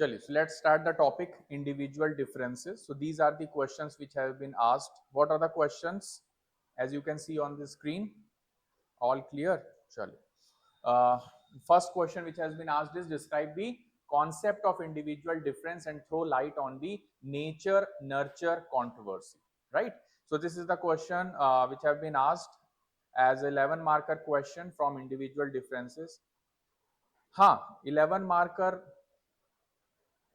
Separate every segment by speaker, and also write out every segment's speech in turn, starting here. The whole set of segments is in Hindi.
Speaker 1: Chaliye, so let's start the topic individual differences. So these are the questions which have been asked. What are the questions? As you can see on the screen, all clear? Chaliye. Uh, First question which has been asked is describe the concept of individual difference and throw light on the nature nurture controversy. Right. So this is the question which have been asked as 11 marker question from individual differences. हाँ 11 मार्कर,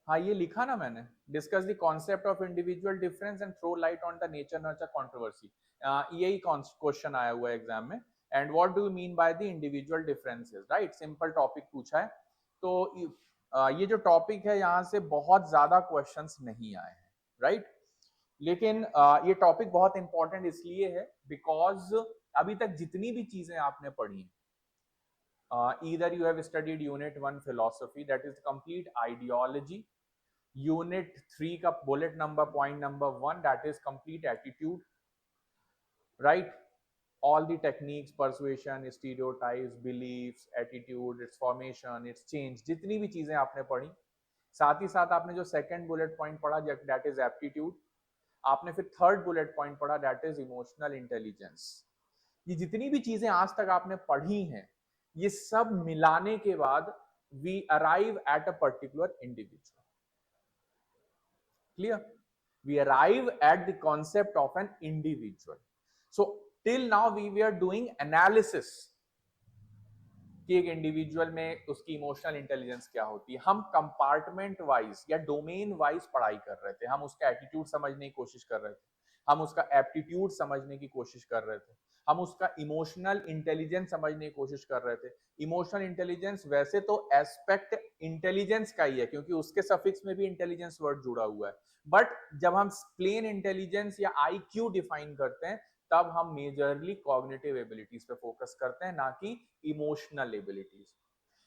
Speaker 1: हाँ ये लिखा ना मैंने, discuss the concept of individual difference and throw light on the nature nurture controversy, यही क्वेश्चन आया हुआ है एग्जाम में. And what do you mean by the individual differences, right, simple topic पूछा है. तो ये जो टॉपिक है यहाँ से बहुत ज्यादा क्वेश्चंस नहीं आए हैं, राइट. लेकिन ये टॉपिक बहुत इंपॉर्टेंट इसलिए है बिकॉज अभी तक जितनी भी चीजें आपने पढ़ी, either you have studied unit 1 philosophy, that is complete ideology. Unit 3 का bullet number point number 1, that is complete attitude, right? All the techniques, persuasion, stereotypes, beliefs, attitude, its formation, its change, जितनी भी चीजें आपने पढ़ी, साथ ही साथ आपने जो सेकंड बुलेट पॉइंट पढ़ा दैट इज एप्टीट्यूड, आपने फिर थर्ड बुलेट पॉइंट पढ़ा दैट इज इमोशनल इंटेलिजेंस. ये जितनी भी चीजें आज तक आपने पढ़ी हैं, ये सब मिलाने के बाद we arrive at a particular individual. Clear? We arrive at the concept of an individual. So till now we were doing analysis कि एक इंडिविजुअल में उसकी इमोशनल इंटेलिजेंस क्या होती है. हम कंपार्टमेंट वाइज या डोमेन वाइज पढ़ाई कर रहे थे. हम उसका एटीट्यूड समझने की कोशिश कर रहे थे, हम उसका एप्टीट्यूड समझने की कोशिश कर रहे थे, हम उसका इमोशनल इंटेलिजेंस समझने की कोशिश कर रहे थे. इमोशनल इंटेलिजेंस वैसे तो एस्पेक्ट इंटेलिजेंस का ही है क्योंकि उसके सफिक्स में भी इंटेलिजेंस वर्ड जुड़ा हुआ है, बट जब हम प्लेन इंटेलिजेंस या आईक्यू डिफाइन करते हैं तब हम मेजरली कॉग्निटिव एबिलिटीज पे फोकस करते हैं, ना कि इमोशनल एबिलिटीज.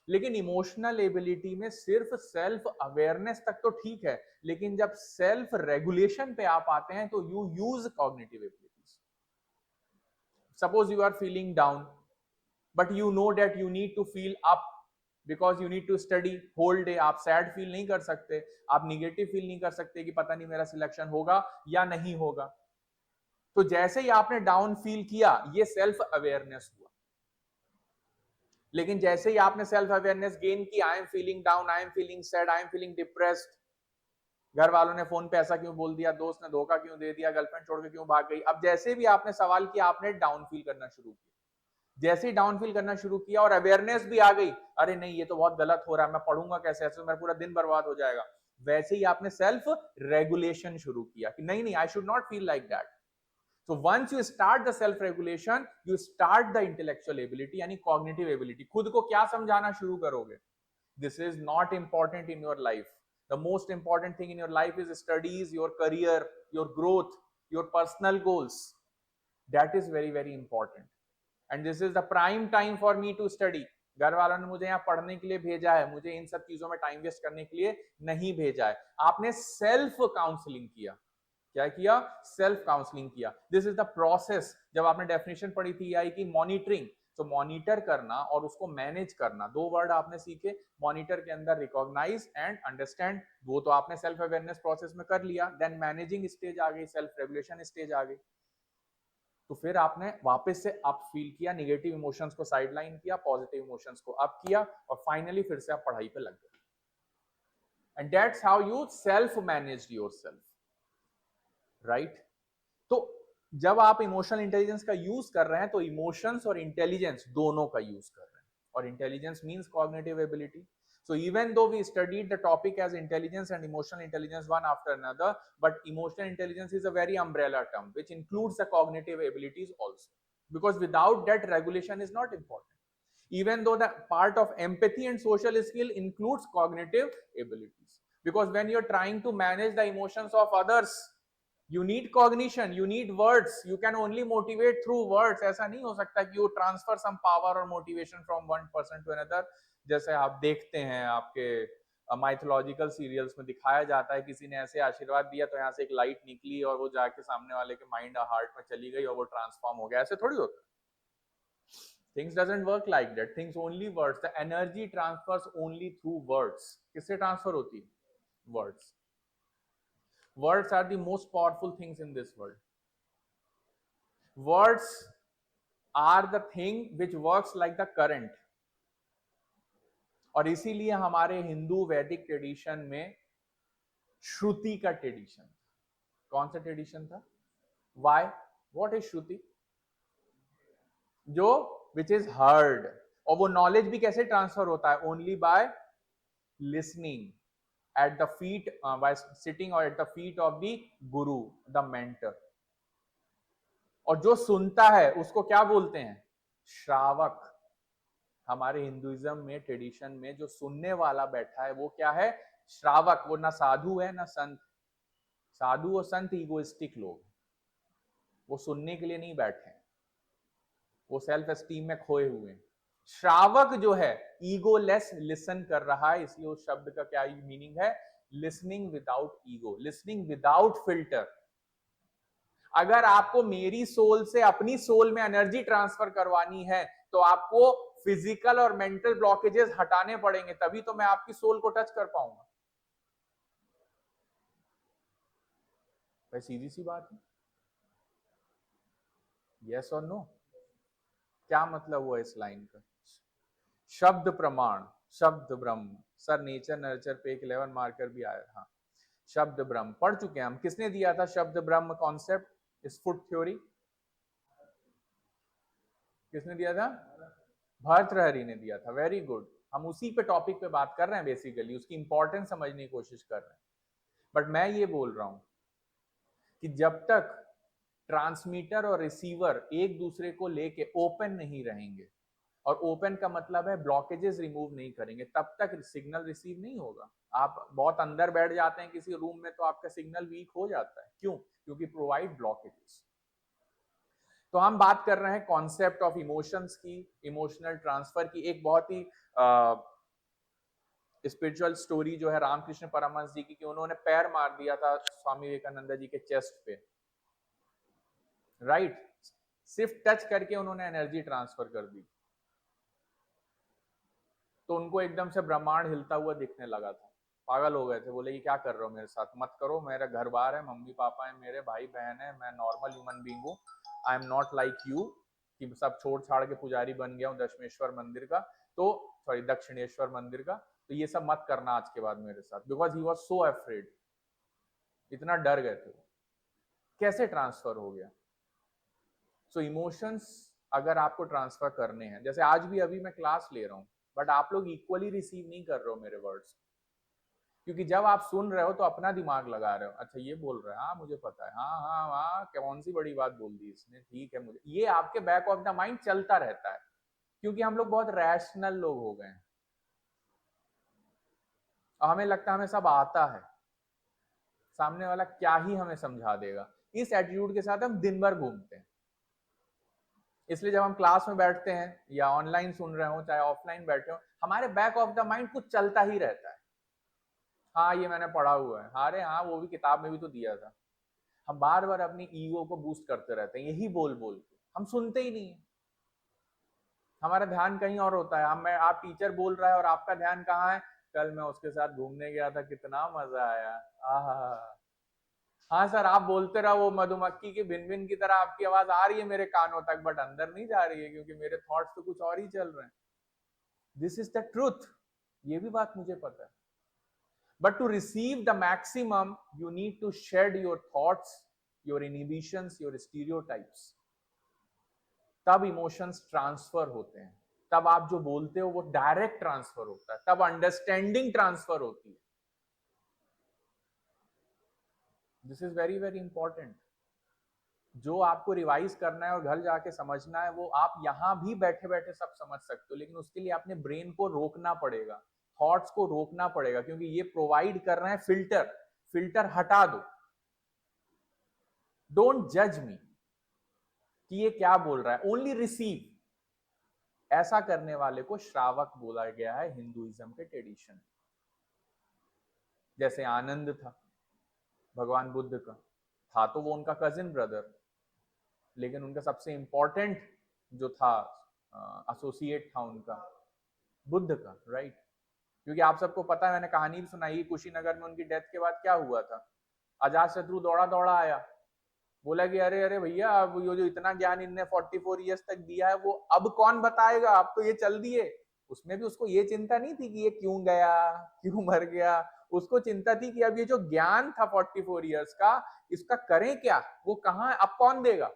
Speaker 1: लेकिन इमोशनल एबिलिटी में सिर्फ सेल्फ अवेयरनेस तक तो ठीक है, लेकिन जब सेल्फ रेगुलेशन पे आप आते हैं तो you use cognitive abilities. Suppose you are feeling down but you know that you need to feel up because you need to study whole day. आप सैड फील नहीं कर सकते, आप निगेटिव फील नहीं कर सकते कि पता नहीं मेरा सिलेक्शन होगा या नहीं होगा. तो जैसे ही आपने डाउन फील किया ये सेल्फ अवेयरनेस हुआ. लेकिन जैसे ही आपने सेल्फ अवेयरनेस गेन की, I am feeling down, I am feeling sad, I am feeling depressed, घर वालों ने फोन पे ऐसा क्यों बोल दिया, दोस्त ने धोखा क्यों दे दिया, गर्लफ्रेंड छोड़ के क्यों भाग गई, अब जैसे भी आपने सवाल किया आपने डाउन फील करना शुरू किया. जैसे ही डाउन फील करना शुरू किया और अवेयरनेस भी आ गई, अरे नहीं ये तो बहुत गलत हो रहा है, मैं पढ़ूंगा कैसे, ऐसे मेरा पूरा दिन बर्बाद हो जाएगा, वैसे ही आपने सेल्फ रेगुलेशन शुरू किया कि नहीं नहीं I should not feel like that. So once you start the self regulation, you start the intellectual ability यानी cognitive ability. खुद को क्या समझाना शुरू करोगे, this is not important in your life. The most important thing in your life is studies, your career, your growth, your personal goals. That is very very important. And this is the prime time for me to study. घर वालों ने मुझे यहाँ पढ़ने के लिए भेजा है, मुझे इन सब चीजों में टाइम वेस्ट करने के लिए नहीं भेजा है. आपने सेल्फ काउंसलिंग किया. क्या किया? सेल्फ काउंसलिंग किया. This is the process. जब आपने डेफिनेशन पढ़ी थी आई की मॉनिटरिंग, तो मॉनिटर करना और उसको मैनेज करना, दो वर्ड आपने सीखे. मॉनिटर के अंदर रिकॉग्नाइज एंड अंडरस्टैंड, वो तो आपने सेल्फ अवेयरनेस प्रोसेस में कर लिया. देन मैनेजिंग स्टेज आ गई, सेल्फ रेगुलेशन स्टेज आ गई. तो फिर आपने वापस से अप फील किया, नेगेटिव इमोशंस को साइडलाइन किया, पॉजिटिव इमोशंस को अप किया और फाइनली फिर से आप पढ़ाई पे लग गए. And that's how you self manage yourself, right. तो जब आप इमोशनल इंटेलिजेंस का यूज कर रहे हैं तो इमोशंस और इंटेलिजेंस दोनों का यूज कर रहे हैं. और intelligence means cognitive ability. So even though we studied the topic as intelligence and emotional intelligence one after another, but emotional intelligence is a very umbrella term which includes the cognitive abilities also, because without that regulation is not important. Even though the part of empathy and social skill includes cognitive abilities, because when you're trying to manage the emotions of others, you need cognition, you need words, you can only motivate through words. ऐसा नहीं हो सकता कि you transfer some power or motivation from one person to another. जैसे आप देखते हैं आपके माइथोलॉजिकल सीरियल्स में दिखाया जाता है, किसी ने ऐसे आशीर्वाद दिया तो यहाँ से एक लाइट निकली और वो जाके सामने वाले के माइंड और हार्ट में चली गई और वो ट्रांसफॉर्म हो गया. ऐसे थोड़ी होता. Things doesn't work like that. Things only words. The energy transfers only through words. किससे ट्रांसफर होती है? Words. Words are the most powerful things in this world. Words are the thing which works like the current. और इसीलिए हमारे हिंदू वैदिक ट्रेडिशन में श्रुति का ट्रेडिशन, कौन सा ट्रेडिशन था? वाई? व्हाट इज श्रुति? जो विच इज हर्ड. और वो नॉलेज भी कैसे ट्रांसफर होता है? Only by listening at the feet, by sitting और at the feet of the guru, the mentor. और जो सुनता है उसको क्या बोलते हैं? श्रावक. हमारे हिंदुइज्म में ट्रेडिशन में जो सुनने वाला बैठा है वो क्या है? श्रावक. वो ना साधु है ना संत. साधु और संत ईगोइस्टिक लोग, वो सुनने के लिए नहीं बैठे, वो सेल्फ एस्टीम में खोए हुए हैं. श्रावक जो है ईगोलेस लिसन कर रहा है. इसलिए उस शब्द का क्या मीनिंग है? Listening without ego, listening without filter. अगर आपको मेरी सोल से अपनी सोल में एनर्जी ट्रांसफर करवानी है तो आपको फिजिकल और मेंटल ब्लॉकेजेस हटाने पड़ेंगे, तभी तो मैं आपकी सोल को टच कर पाऊंगा. भाई सीधी सी बात है. यस और नो? क्या मतलब हुआ इस लाइन का? शब्द प्रमाण, शब्द ब्रह्म. सर नेचर नर्चर पे एक 11 मार्कर भी आया. हाँ, शब्द ब्रह्म पढ़ चुके हैं हम. किसने दिया था शब्द ब्रह्म कॉन्सेप्ट, इस फुट थ्योरी? किसने दिया था? भर्तृहरि ने दिया था. Very good. हम उसी पे टॉपिक पे बात कर रहे हैं, बेसिकली उसकी इंपॉर्टेंस समझने की कोशिश कर रहे हैं. बट मैं ये बोल रहा हूं कि जब तक ट्रांसमीटर और रिसीवर एक दूसरे को लेके ओपन नहीं रहेंगे, और ओपन का मतलब है ब्लॉकेजेस रिमूव नहीं करेंगे, तब तक सिग्नल रिसीव नहीं होगा. आप बहुत अंदर बैठ जाते हैं किसी रूम में तो आपका सिग्नल वीक हो जाता है. क्यों? क्योंकि प्रोवाइड ब्लॉकेजेस. तो हम बात कर रहे हैं कॉन्सेप्ट ऑफ इमोशंस की, इमोशनल ट्रांसफर की. एक बहुत ही स्पिरिचुअल स्टोरी जो है रामकृष्ण परमहंस जी की, कि उन्होंने पैर मार दिया था स्वामी विवेकानंद जी के चेस्ट पे. राइट? सिर्फ टच करके उन्होंने एनर्जी ट्रांसफर कर दी, तो उनको एकदम से ब्रह्मांड हिलता हुआ दिखने लगा था. पागल हो गए थे, बोले ये क्या कर रहे हो मेरे साथ, मत करो. मेरा घर बार है, मम्मी पापा है, मेरे भाई बहन है, मैं नॉर्मल ह्यूमन बीइंग हूँ. I am not like you कि सब छोड़ छाड़ के पुजारी बन गया हूँ दशमेश्वर मंदिर का, तो सॉरी दक्षिणेश्वर मंदिर का. तो ये सब मत करना आज के बाद मेरे साथ. Because he was so afraid. इतना डर गए थे. कैसे ट्रांसफर हो गया? सो इमोशंस अगर आपको ट्रांसफर करने हैं, जैसे आज भी अभी मैं क्लास ले रहा हूँ, बट आप लोग इक्वली रिसीव नहीं कर रहे हो मेरे वर्ड्स, क्योंकि जब आप सुन रहे हो तो अपना दिमाग लगा रहे हो. अच्छा ये बोल रहे हैं, हाँ मुझे पता है, हाँ हाँ हाँ कौन सी बड़ी बात बोल दी इसने, ठीक है. मुझे ये आपके बैक ऑफ द माइंड चलता रहता है, क्योंकि हम लोग बहुत रैशनल लोग हो गए हैं. हमें लगता है हमें सब आता है, सामने वाला क्या ही हमें समझा देगा. इस एटीट्यूड के साथ हम दिन भर घूमते हैं. इसलिए जब हम क्लास में बैठते हैं या ऑनलाइन सुन रहे हो चाहे ऑफलाइन बैठे हो, हमारे बैक ऑफ द माइंड कुछ चलता ही रहता है. हाँ ये मैंने पढ़ा हुआ है, अरे हाँ वो भी किताब में भी तो दिया था. हम बार बार अपनी ईगो को बूस्ट करते रहते हैं यही बोल बोल के. हम सुनते ही नहीं है, हमारा ध्यान कहीं और होता है. हम, मैं, आप टीचर बोल रहा है और आपका ध्यान कहाँ है? कल मैं उसके साथ घूमने गया था, कितना मजा आया. आहा. हाँ सर आप बोलते रहो, वो मधुमक्खी की भिन भिन की तरह आपकी आवाज आ रही है मेरे कानों तक, बट अंदर नहीं जा रही है, क्योंकि मेरे थॉट्स तो कुछ और ही चल रहे हैं. This is the truth. ये भी बात मुझे पता है. But to receive the maximum, you need to shed your thoughts, your inhibitions, your stereotypes. तब इमोशंस ट्रांसफर होते हैं, तब आप जो बोलते हो वो डायरेक्ट ट्रांसफर होता है, तब अंडरस्टैंडिंग ट्रांसफर होती है. This is very very important. जो आपको रिवाइज करना है और घर जाके समझना है, वो आप यहां भी बैठे बैठे सब समझ सकते हो, लेकिन उसके लिए अपने ब्रेन को रोकना पड़ेगा, थॉट्स को रोकना पड़ेगा, क्योंकि ये प्रोवाइड कर रहे हैं फिल्टर. फिल्टर हटा दो. डोंट जज मी कि ये क्या बोल रहा है, ओनली रिसीव. ऐसा करने वाले को श्रावक बोला गया है हिंदुइज्म के ट्रेडिशन. जैसे आनंद था भगवान बुद्ध का, था तो वो उनका कजिन ब्रदर, लेकिन उनका सबसे इंपॉर्टेंट जो था एसोसिएट था उनका बुद्ध का. राइट? क्योंकि आप सबको पता है, मैंने कहानी भी सुनाई, कुशीनगर में उनकी डेथ के बाद क्या हुआ था, अजात शत्रु दौड़ा दौड़ा आया, बोला कि अरे अरे भैया, अब ये जो इतना ज्ञान इनने 44 ईयर्स तक दिया है वो अब कौन बताएगा, अब तो ये चल दिए। उसमें भी उसको ये चिंता नहीं थी कि ये क्यों गया, क्यों मर गया, उसको चिंता थी कि अब ये जो ज्ञान था 44 ईयर्स का, इसका करें क्या, वो कहाँ, अब कौन देगा।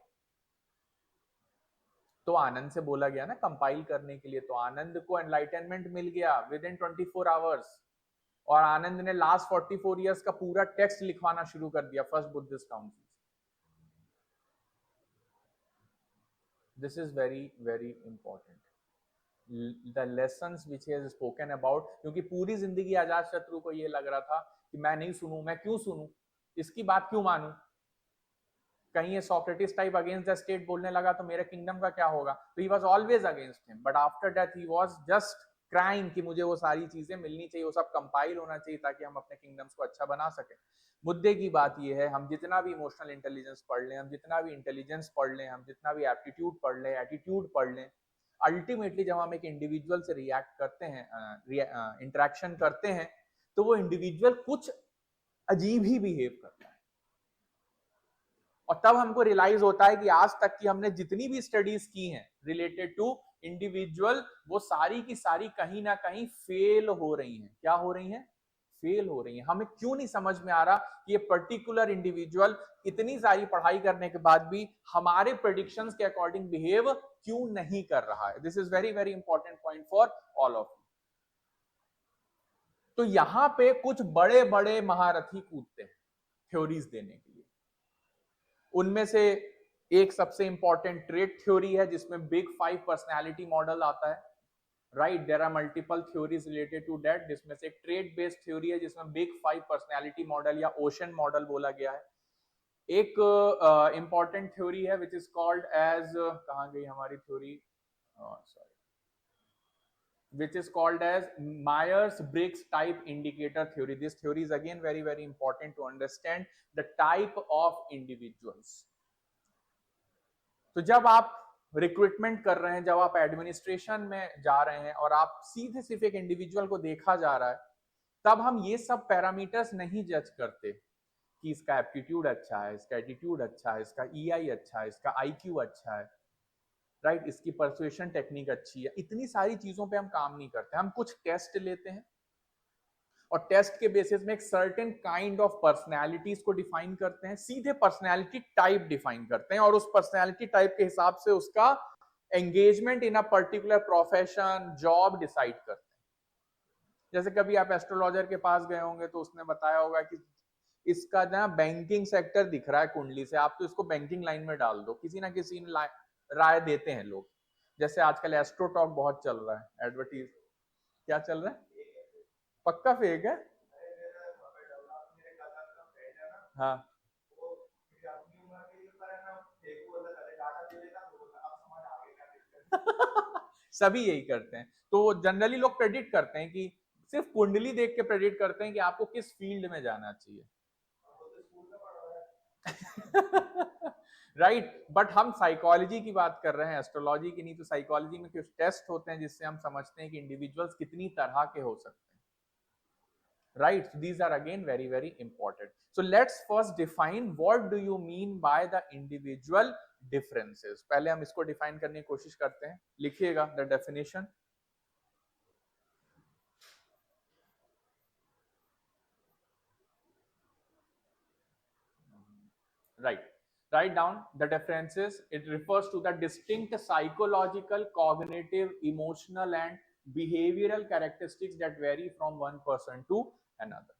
Speaker 1: तो आनंद से बोला गया ना कंपाइल करने के लिए, तो आनंद को एनलाइटनमेंट मिल गया विद इन 24 आवर्स, और आनंद ने लास्ट 44 ईयर्स का पूरा टेक्स्ट लिखवाना शुरू कर दिया, first Buddhist council. This is very very important, the lessons which he has spoken about, क्योंकि पूरी जिंदगी अजात शत्रु को ये लग रहा था कि मैं नहीं सुनूं, मैं क्यों सुनूं, इसकी बात क्यों मानूं, कहीं ये Socrates type against the state बोलने लगा तो मेरे किंगडम का क्या होगा, तो he was always against him, but after death he was just crying कि मुझे वो सारी चीजें मिलनी चाहिए, वो सब कंपाइल होना चाहिए ताकि हम अपने किंगडम्स को अच्छा बना सकें। मुद्दे की बात ये है, हम जितना भी इमोशनल इंटेलिजेंस पढ़ लें, हम जितना भी इंटेलिजेंस पढ़ लें, हम जितना भी एप्टीट्यूड पढ़ लें, एटीट्यूड पढ़ लें, अल्टीमेटली जब हम एक इंडिविजुअल से रिएक्ट करते हैं, इंटरेक्शन करते हैं, तो वो इंडिविजुअल कुछ अजीब ही बिहेव करता है, और तब हमको रियलाइज होता है कि आज तक की हमने जितनी भी स्टडीज की हैं रिलेटेड टू इंडिविजुअल, वो सारी की सारी कहीं ना कहीं फेल हो रही हैं। क्या हो रही हैं? फेल हो रही हैं। हमें क्यों नहीं समझ में आ रहा कि ये पर्टिकुलर इंडिविजुअल इतनी सारी पढ़ाई करने के बाद भी हमारे प्रेडिक्शंस के अकॉर्डिंग बिहेव क्यों नहीं कर रहा है। This is very very important point for all of you. तो यहां पे कुछ बड़े बड़े महारथी कूदते हैं थ्योरीज देने के लिए। उनमें से एक सबसे इंपॉर्टेंट ट्रेड थ्योरी है जिसमें बिग 5 पर्सनालिटी मॉडल आता है, right, there are multiple theories related to that, जिसमें से एक ट्रेड बेस्ड थ्योरी है जिसमें बिग 5 पर्सनालिटी मॉडल या ओशन मॉडल बोला गया है। एक इंपॉर्टेंट थ्योरी है विच इज कॉल्ड एज, कहां गई हमारी theory, sorry, which is called as Myers-Briggs type indicator theory. This theory is again very very important to understand the type of individuals. तो जब आप रिक्रूटमेंट कर रहे हैं, जब आप एडमिनिस्ट्रेशन में जा रहे हैं और आप सीधे सिर्फ एक इंडिविजुअल को देखा जा रहा है, तब हम ये सब पैरामीटर्स नहीं जज करते कि इसका एप्टीट्यूड अच्छा है, इसका एटीट्यूड अच्छा है, इसका ईआई अच्छा है, इसका आईक्यू अच्छा है, राइट, इसकी परसुएशन टेक्निक अच्छी है। इतनी सारी चीजों पे हम काम नहीं करते, हम कुछ टेस्ट लेते हैं और टेस्ट के बेसिस में एक सर्टेन काइंड ऑफ पर्सनैलिटीज को डिफाइन करते हैं, सीधे पर्सनैलिटी टाइप डिफाइन करते हैं, और उस पर्सनैलिटी टाइप के हिसाब से उसका engagement in a particular profession, job decide करते हैं। जैसे कभी आप एस्ट्रोलॉजर के पास गए होंगे तो उसने बताया होगा कि इसका ना बैंकिंग सेक्टर दिख रहा है कुंडली से, आप तो इसको बैंकिंग लाइन में डाल दो, किसी ना किसी ने राय देते हैं लोग। जैसे आजकल एस्ट्रो टॉक बहुत चल रहा है, एडवर्टीज, क्या चल रहा है, पक्का फेक है, हाँ सभी यही करते हैं। तो जनरली लोग प्रेडिक्ट करते हैं कि सिर्फ कुंडली देख के प्रेडिक्ट करते हैं कि आपको किस फील्ड में जाना चाहिए। राइट, बट हम साइकोलॉजी की बात कर रहे हैं, एस्ट्रोलॉजी की नहीं। तो साइकोलॉजी में कुछ टेस्ट होते हैं जिससे हम समझते हैं कि इंडिविजुअल्स कितनी तरह के हो सकते हैं, right? These are again very very important. So let's first define what do you mean by the individual differences. पहले हम इसको डिफाइन करने की कोशिश करते हैं, लिखिएगा the definition. Right, write down the differences. It refers to the distinct psychological, cognitive, emotional and behavioral characteristics that vary from one person to another.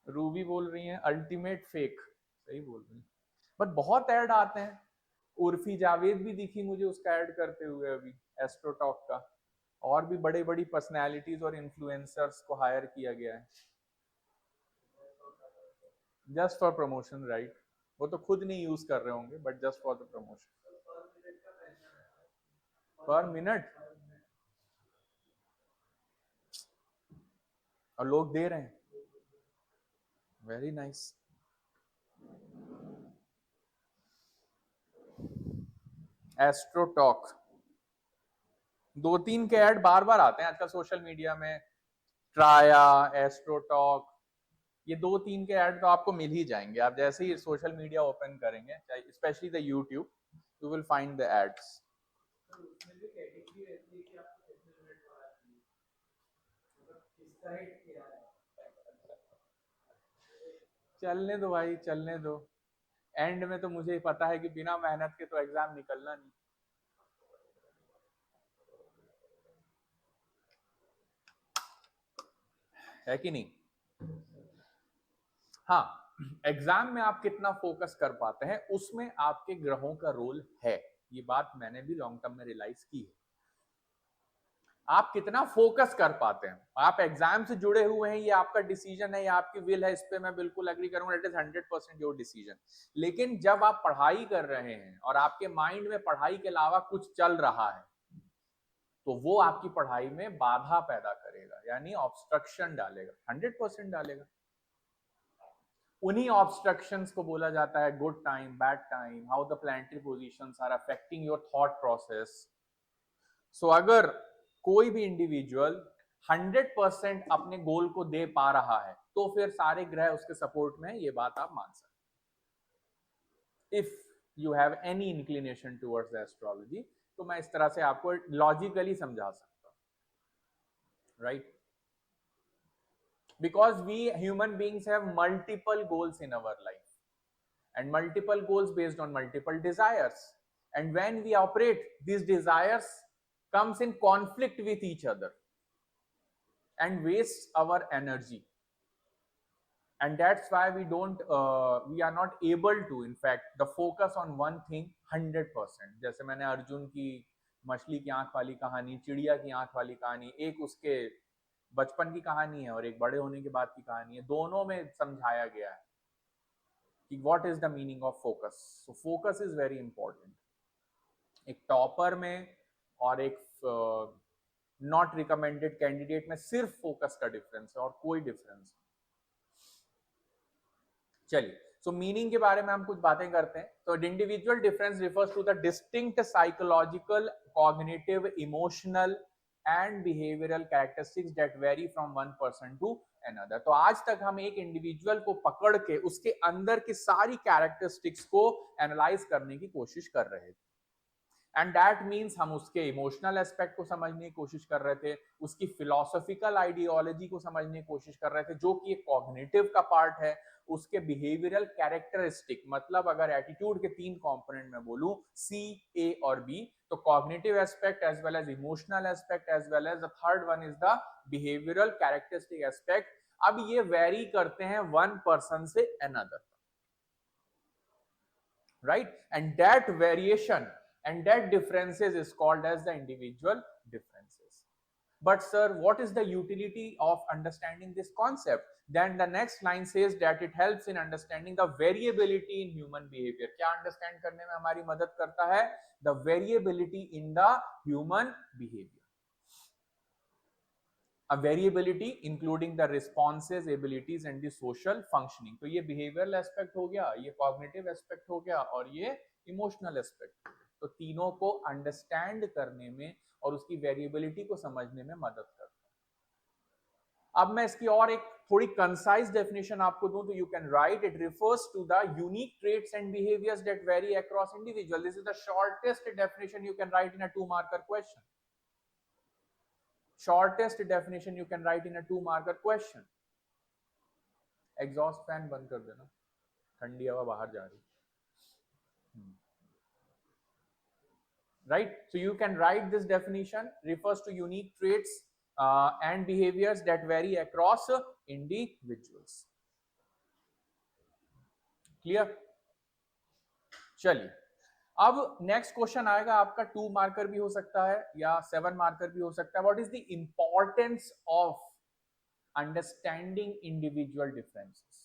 Speaker 1: Ruby बोल रही है अल्टीमेट फेक, सही बोल रही है, बट बहुत ऐड आते हैं। उर्फी जावेद भी दिखी मुझे उसका ऐड करते हुए अभी एस्ट्रोटॉक का, और भी बड़े बड़ी पर्सनैलिटीज और इन्फ्लुएंसर्स को हायर किया गया है जस्ट फॉर प्रमोशन, राइट, वो तो खुद नहीं यूज कर रहे होंगे but just for the promotion. पर मिनट, और लोग दे रहे हैं, वेरी नाइस। एस्ट्रोटॉक, दो तीन के ऐड बार बार आते हैं आजकल सोशल मीडिया में, ट्राया, एस्ट्रोटॉक, ये 2-3 के ऐड तो आपको मिल ही जाएंगे। आप जैसे ही सोशल मीडिया ओपन करेंगे, specially the YouTube, you will find the ads. चलने दो भाई, चलने दो। एंड में तो मुझे पता है कि बिना मेहनत के तो एग्जाम निकलना नहीं है, कि नहीं? हाँ, एग्जाम में आप कितना फोकस कर पाते हैं उसमें आपके ग्रहों का रोल है। ये बात मैंने भी लॉन्ग टर्म में रियलाइज की है। आप कितना फोकस कर पाते हैं, आप एग्जाम से जुड़े हुए हैं, ये आपका डिसीजन है, ये आपकी विल है, इस पे मैं बिल्कुल एग्री करूंगा, इट इज 100% योर डिसीजन। लेकिन जब आप पढ़ाई कर रहे हैं और आपके माइंड में पढ़ाई के अलावा कुछ चल रहा है, तो वो आपकी पढ़ाई में बाधा पैदा करेगा, यानी ऑब्स्ट्रक्शन डालेगा, 100% डालेगा। उन्हीं ऑब्स्ट्रक्शंस को बोला जाता है good time, bad time, how the planetary positions are affecting your thought process. So अगर कोई भी इंडिविजुअल 100% अपने गोल को दे पा रहा है, तो फिर सारे ग्रह उसके सपोर्ट में है, ये बात आप मान सकते। If you have any inclination towards the astrology, तो मैं इस तरह से आपको लॉजिकली समझा सकता हूं, right? Because we human beings have multiple goals in our life, and multiple goals based on multiple desires, and when we operate, these desires comes in conflict with each other and wastes our energy, and that's why we are not able to in fact the focus on one thing 100%। जैसे मैंने अर्जुन की मछली की आंख वाली कहानी, चिड़िया की आंख वाली कहानी, एक उसके बचपन की कहानी है और एक बड़े होने के बाद की कहानी है, दोनों में समझाया गया है कि what is the meaning of focus. So focus is very important. एक टॉपर में और एक नॉट रिकमेंडेड कैंडिडेट में सिर्फ फोकस का डिफरेंस है और कोई डिफरेंस। चलिए, सो मीनिंग के बारे में हम कुछ बातें करते हैं। तो individual difference refers to the distinct psychological, cognitive, emotional and behavioural characteristics that vary from one person to another. तो आज तक हम एक इंडिविजुअल को पकड़ के उसके अंदर की सारी कैरेक्टरिस्टिक्स को एनालाइज करने की कोशिश कर रहे थे, एंड दैट मीन्स हम उसके इमोशनल एस्पेक्ट को समझने की कोशिश कर रहे थे, उसकी फिलोसॉफिकल आइडियोलॉजी को समझने की कोशिश कर रहे थे, जो कि एक कॉग्निटिव का पार्ट है, उसके बिहेवियरल कैरेक्टरिस्टिक, मतलब अगर एटीट्यूड के 3 कंपोनेंट में बोलूं, सी, ए और बी, तो cognitive aspect as well as emotional aspect as well as the third one is the behavioural characteristic aspect. अब ये वेरी करते हैं वन पर्सन से another, right? And that variation and that differences is called as the individual differences. But sir, what is the utility of understanding this concept? Then the next line says that it helps in understanding the variability in human behavior. क्या understand करने में हमारी मदद करता है? The variability in the human behavior. A variability including the responses, abilities and the social functioning. तो ये behavioral aspect हो गया, ये cognitive aspect हो गया और ये emotional aspect। तो तीनों को understand करने में और उसकी variability को समझने में मदद करता है। अब मैं इसकी और एक थोड़ी concise definition आपको दूं तो you can write it refers to the unique traits and behaviors that vary across individual. This is the shortest definition you can write in a 2-marker question. Shortest definition you can write in a 2-marker question. Exhaust fan बंद कर देना, ठंडी हवा बाहर जा रही, right? So you can write this definition refers to unique traits and behaviors that vary across individuals. Clear? चलिए, अब नेक्स्ट क्वेश्चन आएगा आपका 2 मार्कर भी हो सकता है या 7 मार्कर भी हो सकता है। What is the importance of understanding individual differences?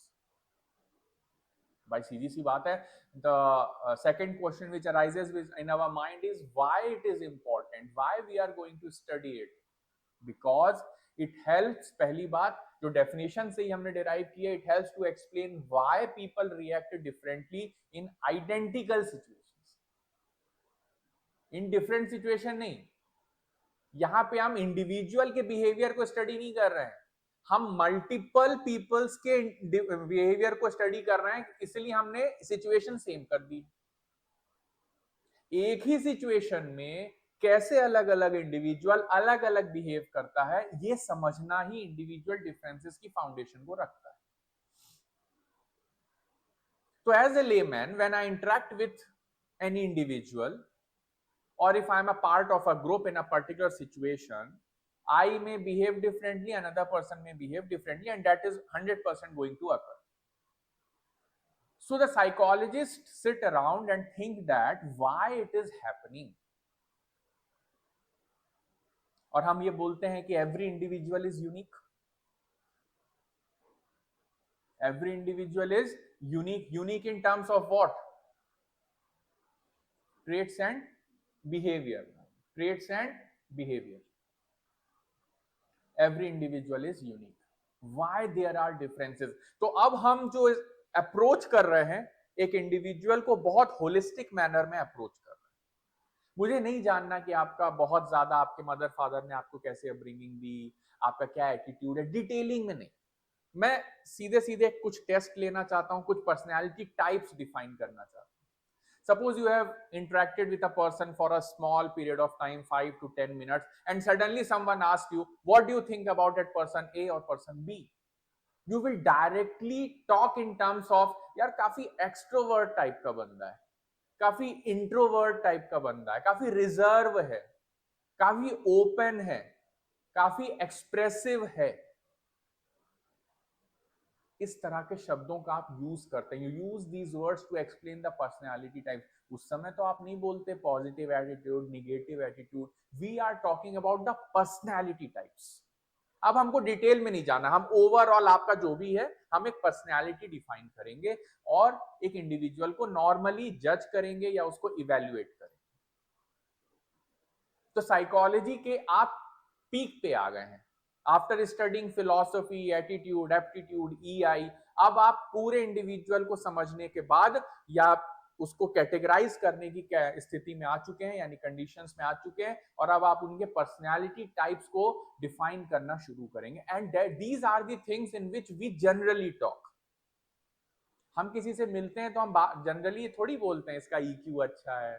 Speaker 1: भाई सीधी सी बात है, the second question which arises in our mind is why it is important, why we are going to study it, because it helps, पहली बात जो डेफिनेशन से ही हमने डिराइव किया, it helps to explain why people react differently in identical situations, in different situation नहीं, यहां पे हम इंडिविजुअल के बिहेवियर को स्टडी नहीं कर रहे हैं, हम मल्टीपल पीपल्स के बिहेवियर को स्टडी कर रहे हैं, इसलिए हमने सिचुएशन सेम कर दी। एक ही सिचुएशन में कैसे अलग अलग इंडिविजुअल अलग अलग बिहेव करता है, ये समझना ही इंडिविजुअल डिफरेंसेस की फाउंडेशन को रखता है। तो as a layman, when I interact with any individual, or if I'm a part of a group in a particular situation, I may behave differently, another person may behave differently, and that is 100% going to occur. So the psychologists sit around and think that why it is happening. और हम ये बोलते हैं कि every individual is unique. Every individual is unique. Unique in terms of what? Traits and behavior. Traits and behavior. Every individual is unique. Why there are differences? तो अब हम जो अप्रोच कर रहे हैं, एक इंडिविजुअल को बहुत होलिस्टिक मैनर में अप्रोच कर रहे हैं। मुझे नहीं जानना कि आपका बहुत ज्यादा आपके मदर फादर ने आपको कैसे अपब्रिंगिंग दी, आपका क्या एटीट्यूड है, डिटेलिंग में नहीं। मैं सीधे सीधे कुछ टेस्ट लेना चाहता हूं, कुछ पर्सनैलिटी टाइप्स डिफाइन करना चाहता हूं। Suppose you have interacted with a person for a small period of time, 5 to 10 minutes, and suddenly someone asks you, what do you think about that person A or person B? You will directly talk in terms of, यार काफी extrovert type का बंदा है, काफी introvert type का बंदा है, काफी reserve है, काफी open है, काफी expressive है। इस तरह के शब्दों का आप यूज करते हैं, you use these words to explain the personality type. उस समय तो आप नहीं बोलते positive attitude, negative attitude, we are talking about the personality types. अब हमको डिटेल में नहीं जाना, हम ओवरऑल आपका जो भी है, हम एक पर्सनैलिटी डिफाइन करेंगे और एक इंडिविजुअल को नॉर्मली जज करेंगे या उसको इवेल्युएट करेंगे। तो साइकोलॉजी के आप पीक पे आ गए हैं। After studying philosophy, attitude, aptitude, EI, अब आप पूरे इंडिविजुअल को समझने के बाद या उसको कैटेगराइज करने की स्थिति में आ चुके हैं, यानी कंडीशंस में आ चुके हैं, और अब आप उनके पर्सनैलिटी टाइप्स को डिफाइन करना शुरू करेंगे। And these are the things in which we generally talk. हम किसी से मिलते हैं तो हम जनरली थोड़ी बोलते हैं इसका ईक्यू अच्छा है,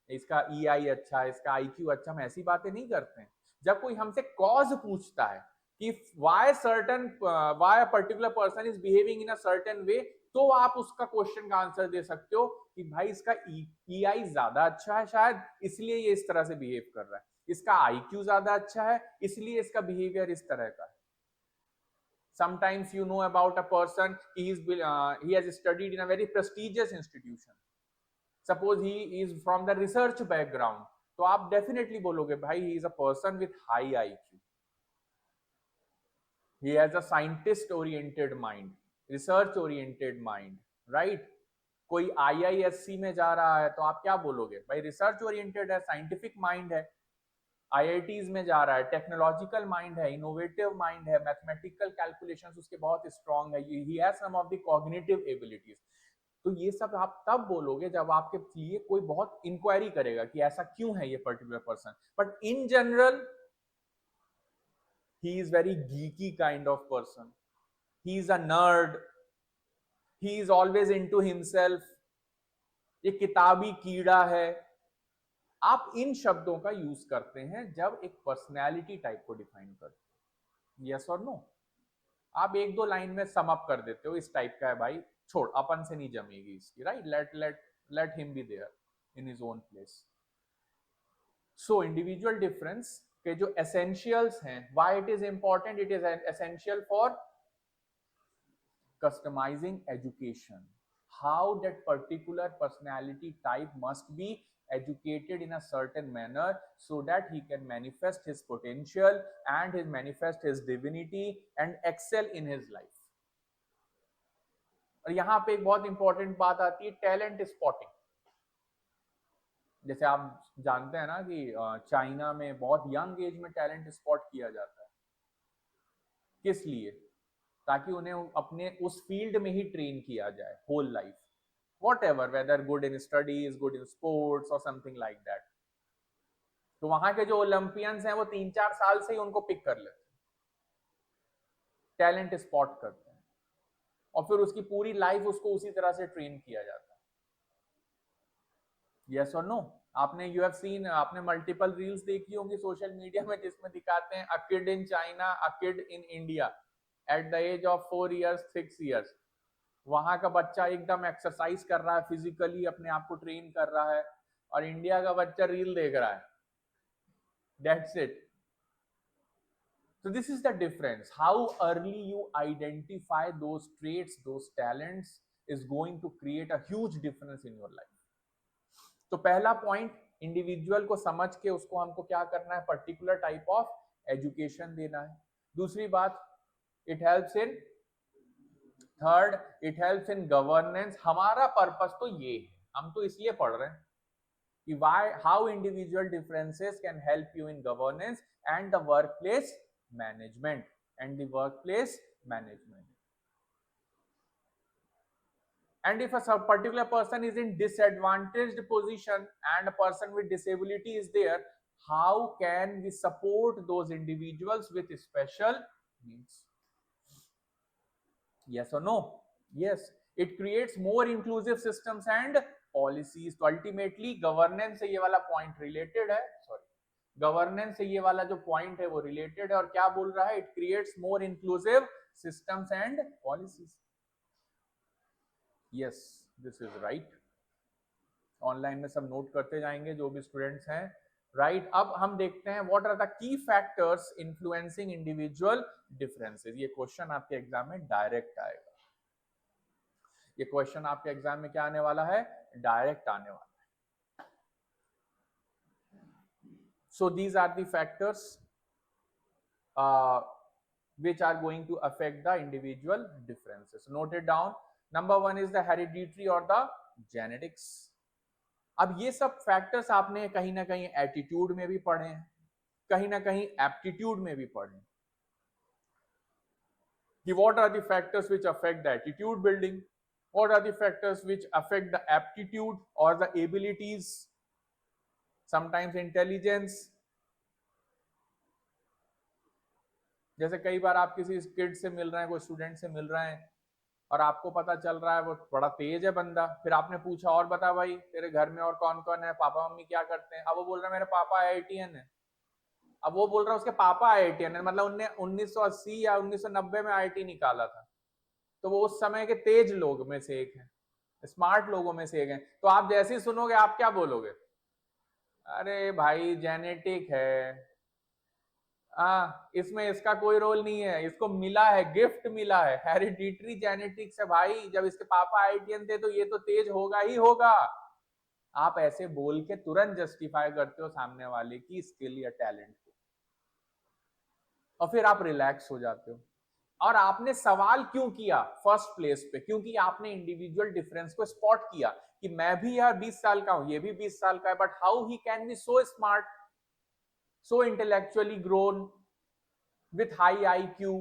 Speaker 1: इसका ईआई अच्छा है, इसका आईक्यू अच्छा, हम ऐसी बातें नहीं करते हैं। जब कोई हमसे कॉज पूछता है कि why a particular person is behaving in a certain way, तो आप उसका क्वेश्चन का आंसर दे सकते हो कि भाई इसका ईआई ज्यादा अच्छा है, शायद इसलिए ये इस तरह से बिहेव कर रहा है, इसका आईक्यू ज्यादा अच्छा है इसलिए इसका बिहेवियर इस तरह का है। Sometimes you know about a person, he has studied in a very prestigious institution. Suppose he is from the research background, तो आप definitely बोलोगे भाई he is a person with high IQ. He has a scientist oriented mind, research oriented mind, right? कोई IISc में जा रहा है तो आप क्या बोलोगे, भाई रिसर्च ओरिएंटेड है, साइंटिफिक माइंड है। IITs में जा रहा है, टेक्नोलॉजिकल माइंड है, इनोवेटिव माइंड है, मैथमेटिकल कैलकुलेशंस उसके बहुत स्ट्रांग है, he has some of the cognitive abilities. तो ये सब आप तब बोलोगे जब आपके लिए कोई बहुत इंक्वायरी करेगा कि ऐसा क्यों है ये particular person. But in general he is very geeky kind of person, he is a nerd, he is always into himself, ये किताबी कीड़ा है। आप इन शब्दों का यूज करते हैं जब एक पर्सनैलिटी टाइप को डिफाइन करते हैं, यस और नो। आप एक दो लाइन में सम अप कर देते हो, इस टाइप का है भाई, छोड़ अपन से नहीं जमेगी इसकी, right, let him be there in his own place. So individual difference के जो एसेंशियल्स हैं, why it is important, it is essential for customizing education, how that particular personality type must be educated in a certain manner so that he can manifest his potential and his manifest his divinity and excel in his life. और यहाँ पे एक बहुत इंपॉर्टेंट बात आती है, टैलेंट स्पॉटिंग। जैसे आप जानते हैं ना कि चाइना में बहुत यंग एज में टैलेंट स्पॉट किया जाता है, किस लिए, ताकि उन्हें अपने उस फील्ड में ही ट्रेन किया जाए whole life, whatever, whether good in studies, good in sports or something like that. तो वहां के जो ओलंपियंस हैं वो 3-4 साल से ही उनको पिक कर लेते हैं। टैलेंट स्पॉट करते हैं और फिर उसकी पूरी लाइफ उसको उसी तरह से ट्रेन किया जाता है। यस और नो? आपने यू हैव सीन, आपने मल्टीपल रील्स देखी होंगी सोशल मीडिया में जिसमें दिखाते हैं a kid in China, a kid in India at the age of 4 years 6 years. वहां का बच्चा एकदम एक्सरसाइज कर रहा है, फिजिकली अपने आप को ट्रेन कर रहा है, और इंडिया का बच्चा रील देख रहा है। That's it. So this is the difference. How early you identify those traits, those talents is going to create a huge difference in your life. तो पहला पॉइंट, इंडिविजुअल को समझ के उसको हमको क्या करना है, पर्टिकुलर टाइप ऑफ एजुकेशन देना है। दूसरी बात, it helps in, third, it helps in governance. हमारा पर्पस तो ये है, हम तो इसलिए पढ़ रहे हैं कि why, how individual differences can help you in governance and the workplace management and the workplace management. And if a particular person is in disadvantaged position and a person with disability is there, how can we support those individuals with special needs? Yes or no? Yes. It creates more inclusive systems and policies. तो ultimately governance से ये वाला point related है, sorry, गवर्नेंस से ये वाला जो पॉइंट है वो रिलेटेड है, और क्या बोल रहा है, it creates more inclusive systems and policies. Yes, this is right. Online में सब नोट करते जाएंगे जो भी स्टूडेंट्स हैं, राइट। अब हम देखते हैं what are the key factors influencing individual differences. ये क्वेश्चन आपके एग्जाम में डायरेक्ट आएगा। ये क्वेश्चन आपके एग्जाम में क्या आने वाला है, डायरेक्ट आने वाला है। So these are the factors which are going to affect the individual differences. Note it down. Number one is the hereditary or the genetics. अब ये सब फैक्टर्स आपने कहीं ना कहीं एटीट्यूड में भी पढ़े हैं, कहीं ना कहीं एप्टीट्यूड में भी पढ़े हैं कि what are the factors which affect the attitude building, what are the factors which affect the aptitude or the abilities, sometimes intelligence. जैसे कई बार आप किसी किड से मिल रहे हैं, कोई स्टूडेंट से मिल रहे हैं, और आपको पता चल रहा है वो बड़ा तेज है बंदा, फिर आपने पूछा और बता भाई तेरे घर में और कौन कौन है, पापा मम्मी क्या करते हैं, अब वो बोल रहा है मेरे पापा आईआईटीएन है। अब वो बोल रहा है उसके पापा आईआईटीएन है, मतलब उनने 1980 या 1990 में आईआईटी निकाला था, तो वो उस समय के तेज लोग में से एक है, स्मार्ट लोगों में से एक है। तो आप जैसे ही सुनोगे आप क्या बोलोगे, अरे भाई जेनेटिक है, इसमें इसका कोई रोल नहीं है, इसको मिला है, गिफ्ट मिला है, हेरिडिटरी जेनेटिक्स है भाई, जब इसके पापा आईआईटीएन थे तो ये तो तेज होगा ही होगा। आप ऐसे बोल के तुरंत जस्टिफाई करते हो सामने वाले की स्किल या टैलेंट को, और फिर आप रिलैक्स हो जाते हो। और आपने सवाल क्यों किया फर्स्ट प्लेस पे, क्योंकि आपने इंडिविजुअल डिफरेंस को स्पॉट किया कि मैं भी यार 20 साल का हूं, ये भी 20 साल का है, but how he can be so smart, so intellectually grown with high IQ,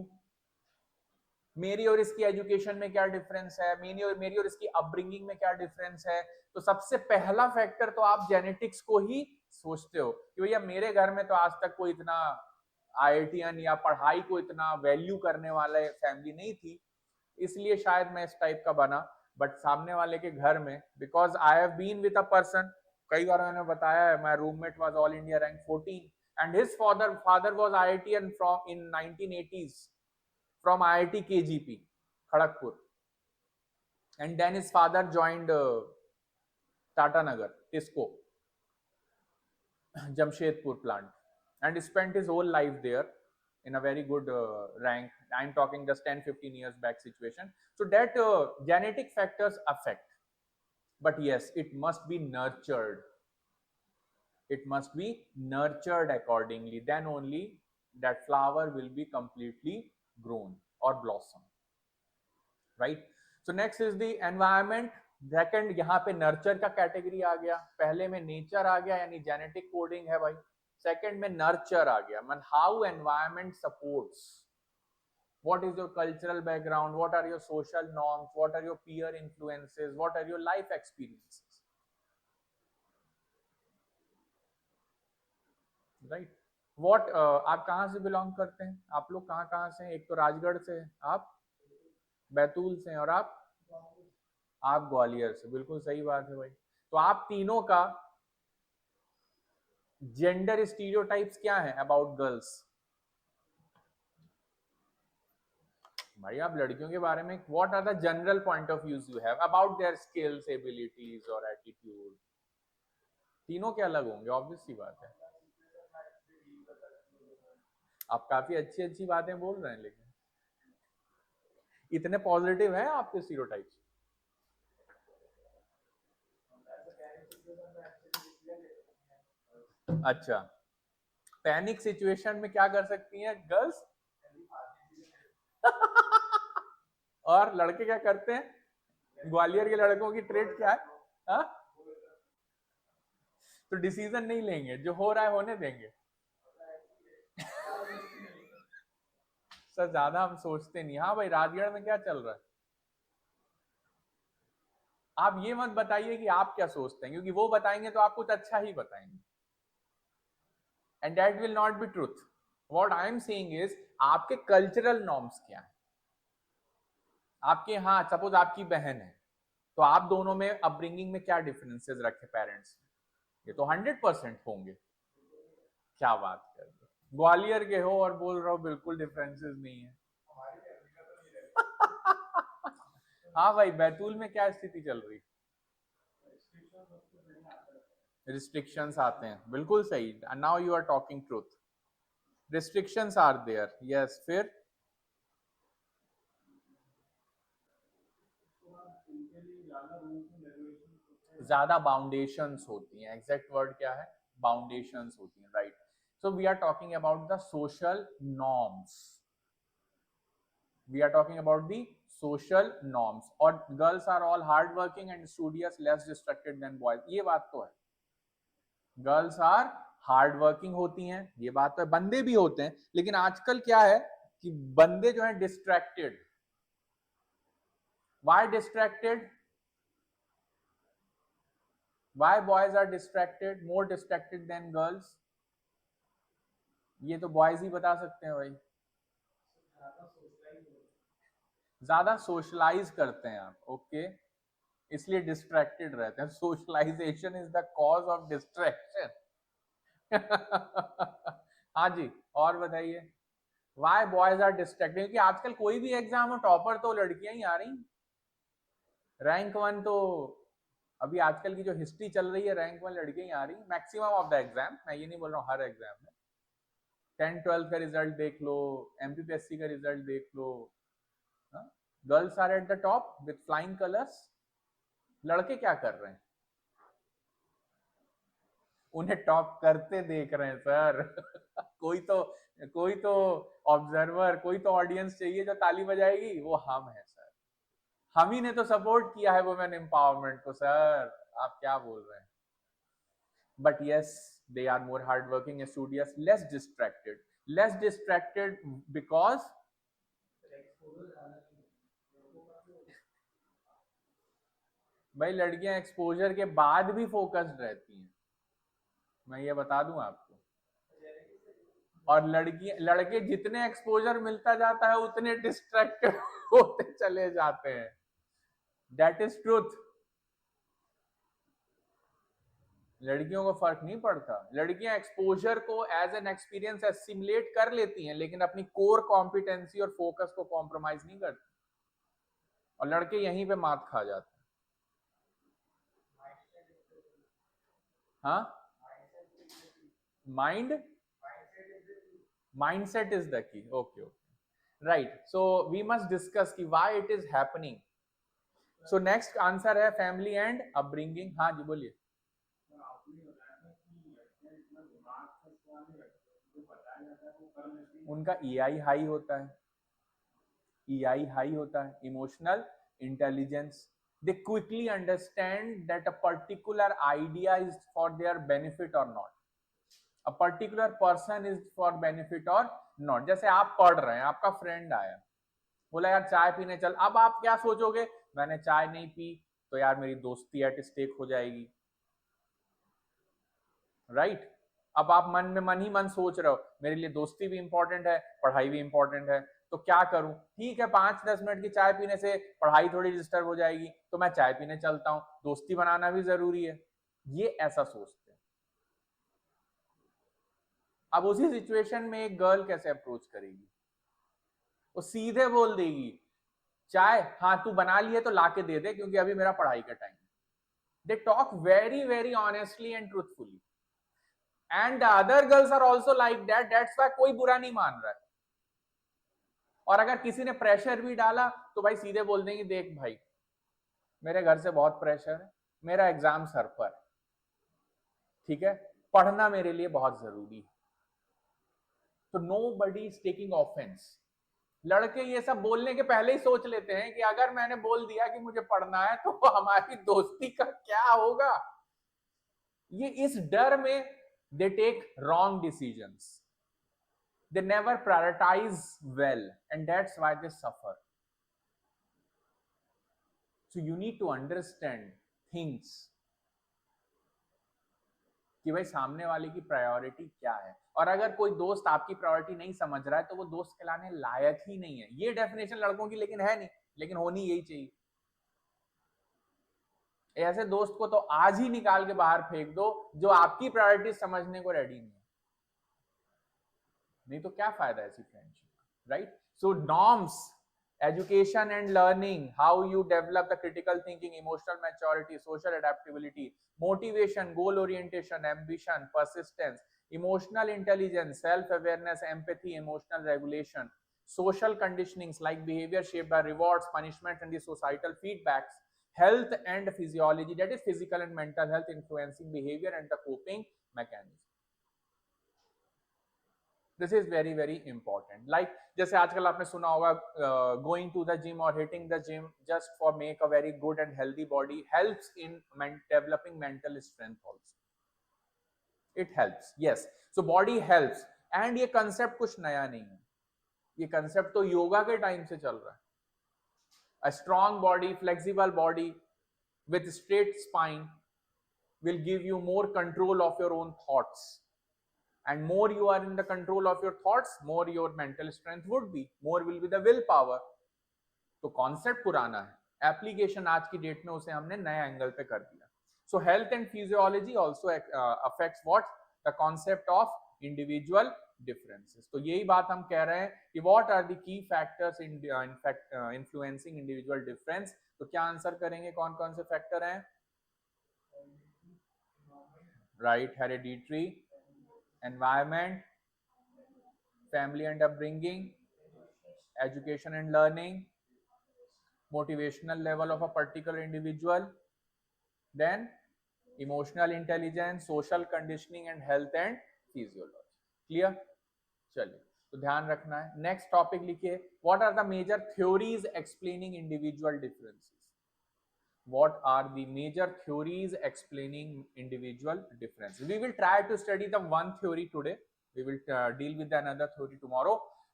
Speaker 1: मेरी और इसकी एजुकेशन में क्या डिफरेंस है, मेरी और इसकी अपब्रिंगिंग में क्या डिफरेंस है। तो सबसे पहला फैक्टर तो आप जेनेटिक्स को ही सोचते हो कि भैया मेरे घर में तो आज तक कोई इतना आईआईटीएन या पढ़ाई को इतना वैल्यू करने वाला फैमिली नहीं थी, इसलिए शायद मैं इस टाइप का बना। बट सामने वाले के घर में, because I have been with a person, कई बार मैंने बताया है, my roommate was all India rank 14 and his father was IITian from in 1980s from IIT KGP Kharagpur, and then his father joined Tata Nagar TISCO Jamshedpur plant and spent his whole life there in a very good rank. I'm talking just 10-15 years back situation. So that genetic factors affect, but yes, it must be nurtured. It must be nurtured accordingly, then only that flower will be completely grown or blossom, right? So next is the environment. Second, यहाँ पे नर्चर का कैटेगरी आ गया, पहले में नेचर आ गया यानी जेनेटिक कोडिंग है भाई, सेकंड में नर्चर आ गया, मतलब how environment supports, what is your cultural background, what are your social norms, what are your peer influences, what are your life experiences, right? What आप कहाँ से बिलोंग करते हैं? आप लोग कहाँ कहाँ से हैं? एक तो राजगढ़ से हैं, आप बैतूल से हैं, और आप ग्वालियर से। बिल्कुल सही बात है भाई। तो आप तीनों का जेंडर स्टीरियोटाइप्स क्या है अबाउट गर्ल्स? भाई आप लड़कियों के बारे में what are the general point of views you have about their skills, abilities और एटीट्यूड? तीनों के अलग होंगे, ऑब्वियस सी बात है। आप काफी अच्छी अच्छी बातें बोल रहे हैं, लेकिन इतने पॉजिटिव है आपके स्टीरियोटाइप्स? अच्छा, पैनिक सिचुएशन में क्या कर सकती हैं गर्ल्स? और लड़के क्या करते हैं? ग्वालियर के लड़कों की ट्रेड क्या है? हा? तो डिसीजन नहीं लेंगे, जो हो रहा है होने देंगे। सर ज्यादा हम सोचते नहीं। हाँ भाई, राजगढ़ में क्या चल रहा है? आप ये मत बताइए कि आप क्या सोचते हैं, क्योंकि वो बताएंगे तो आप कुछ अच्छा ही बताएंगे, and that will not be truth. What I am saying is, आपके कल्चरल नॉर्म्स क्या है? आपके, हाँ सपोज आपकी बहन है, तो आप दोनों में अपब्रिंगिंग में क्या डिफरेंसेस रखे पेरेंट्स? ये तो 100% होंगे। क्या बात कर रहे हो, ग्वालियर के हो और बोल रहा हो बिल्कुल डिफरेंसेस नहीं है। हाँ भाई, बैतूल में क्या स्थिति चल रही? रिस्ट्रिक्शंस आते हैं, बिल्कुल सही। Now you are talking truth. Restrictions are there, yes. फिर ज्यादा बाउंडेशंस होती हैं। एग्जैक्ट वर्ड क्या है? बाउंडेशंस होती हैं, right. So we are talking about the social norms. We are talking about the social norms. और girls are all hard working and studious, less distracted than boys, ये बात तो है। गर्ल्स आर हार्ड वर्किंग होती हैं, ये बात तो है। बंदे भी होते हैं, लेकिन आजकल क्या है कि बंदे जो है distracted. Why distracted? Why boys are distracted, more distracted than girls? ये तो बॉयज ही बता सकते हैं भाई। ज्यादा सोशलाइज करते हैं आप, ओके, इसलिए डिस्ट्रैक्टेड रहते हैं। Socialisation is the cause of distraction. हाँ जी, और बताइए। Why boys are distracted? क्योंकि आजकल कोई भी एग्जाम हो, टॉपर तो लड़कियां ही आ रही। रैंक वन तो अभी आजकल की जो हिस्ट्री चल रही है, रैंक वन लड़कियां ही आ रही मैक्सिमम ऑफ द एग्जाम। मैं ये नहीं बोल रहा हूँ हर एग्जाम में। 10th 12th का रिजल्ट देख लो, एमपीपीएससी का रिजल्ट देख लो, girls are at the top with flying colours. लड़के क्या कर रहे हैं? उन्हें टॉप करते देख रहे हैं सर। कोई तो ऑब्जर्वर, कोई तो ऑडियंस चाहिए जो ताली बजाएगी, वो हम है सर। हम ही ने तो सपोर्ट किया है वुमेन एम्पावरमेंट को सर। आप क्या बोल रहे हैं? But yes, they are more hard working, studious, less distracted because भाई लड़कियां एक्सपोजर के बाद भी फोकस्ड रहती हैं, मैं ये बता दूं आपको। और लड़के जितने एक्सपोजर मिलता जाता है उतने डिस्ट्रैक्टेड होते चले जाते हैं। That is truth. लड़कियों को फर्क नहीं पड़ता। लड़कियां एक्सपोजर को एज एन एक्सपीरियंस एसिमुलेट कर लेती हैं, लेकिन अपनी कोर कॉम्पिटेंसी और फोकस को कॉम्प्रोमाइज नहीं करती। और लड़के यहीं पे मात खा जाते हैं। हाँ, mind mindset is the key. Okay okay, right. So we must discuss कि why it is happening. So next answer है फैमिली एंड अपब्रिंगिंग। हाँ जी बोलिए। उनका ईआई हाई होता है। ईआई हाई होता है, emotional intelligence. They quickly understand that a particular idea is for their benefit or not, a particular person is for benefit or not. जैसे आप पढ़ रहे हैं, आपका फ्रेंड आया, बोला यार चाय पीने चल। अब आप क्या सोचोगे? मैंने चाय नहीं पी तो यार मेरी दोस्ती एट स्टेक हो जाएगी, राइट? अब आप मन में मन ही मन सोच रहे हो मेरे लिए दोस्ती भी इंपॉर्टेंट है, पढ़ाई भी इंपॉर्टेंट है, तो क्या करूं? ठीक है, 5-10 मिनट की चाय पीने से पढ़ाई थोड़ी डिस्टर्ब हो जाएगी, तो मैं चाय पीने चलता हूं, दोस्ती बनाना भी जरूरी है। ये ऐसा सोचते हैं। अब उसी सिचुएशन में एक गर्ल कैसे अप्रोच करेगी? वो सीधे बोल देगी, चाय हाँ तू बना लिए तो लाके दे दे, क्योंकि अभी मेरा पढ़ाई का टाइम है। They talk very very honestly and truthfully, and the other girls are also like that, that's why कोई बुरा नहीं मान रहा है। और अगर किसी ने प्रेशर भी डाला तो भाई सीधे बोल देंगे, देख भाई मेरे घर से बहुत प्रेशर है, मेरा एग्जाम सर पर, ठीक है, पढ़ना मेरे लिए बहुत जरूरी है। तो nobody is taking offence. लड़के ये सब बोलने के पहले ही सोच लेते हैं कि अगर मैंने बोल दिया कि मुझे पढ़ना है तो हमारी दोस्ती का क्या होगा। ये इस डर में they take wrong decisions, they never prioritize well, and that's why they suffer. So you need to understand things कि भाई सामने वाले की प्रायोरिटी क्या है, और अगर कोई दोस्त आपकी प्रायोरिटी नहीं समझ रहा है तो वो दोस्त कहलाने लायक ही नहीं है। ये डेफिनेशन लड़कों की लेकिन है नहीं, लेकिन होनी यही चाहिए। ऐसे दोस्त को तो आज ही निकाल के बाहर फेंक दो जो आपकी प्रायोरिटी समझने को रेडी नहीं है, नहीं तो क्या फायदा ऐसी friendship, right? So norms, education and learning, how you develop the critical thinking, emotional maturity, social adaptability, motivation, goal orientation, ambition, persistence, emotional intelligence, self awareness, empathy, emotional regulation, social conditionings like behavior shaped by rewards, punishments, and the societal feedbacks, health and physiology, that is physical and mental health influencing behavior and the coping mechanism. This is very very important. Like जैसे आजकल आपने सुना होगा, गोइंग टू द जिम और hitting the gym just for make a very good and healthy body helps in developing mental strength also, it helps, yes. So body helps, and ये कंसेप्ट कुछ नया नहीं है, ये कंसेप्ट तो योगा के टाइम से चल रहा है। A strong body, flexible body with straight spine will give you more control of your own thoughts, and more you are in the control of your thoughts, more your mental strength would be, more will be the willpower. तो कॉन्सेप्ट पुराना है, एप्लीकेशन आज की डेट में उसे हमने नए एंगल पे कर दिया। So health and physiology also affects what, the concept of individual differences. तो यही बात हम कह रहे हैं कि what are the key factors in influencing individual difference. तो क्या आंसर करेंगे, कौन कौन से फैक्टर हैं? Right, hereditary, environment, family and upbringing, education and learning, motivational level of a particular individual, then emotional intelligence, social conditioning and health and physiology. Clear? चलिए, तो ध्यान रखना है। नेक्स्ट टॉपिक लिखिए, what are the major theories explaining individual differences. What are the major theories explaining individual differences? We will try to study the one theory today, we will deal with another theory tomorrow,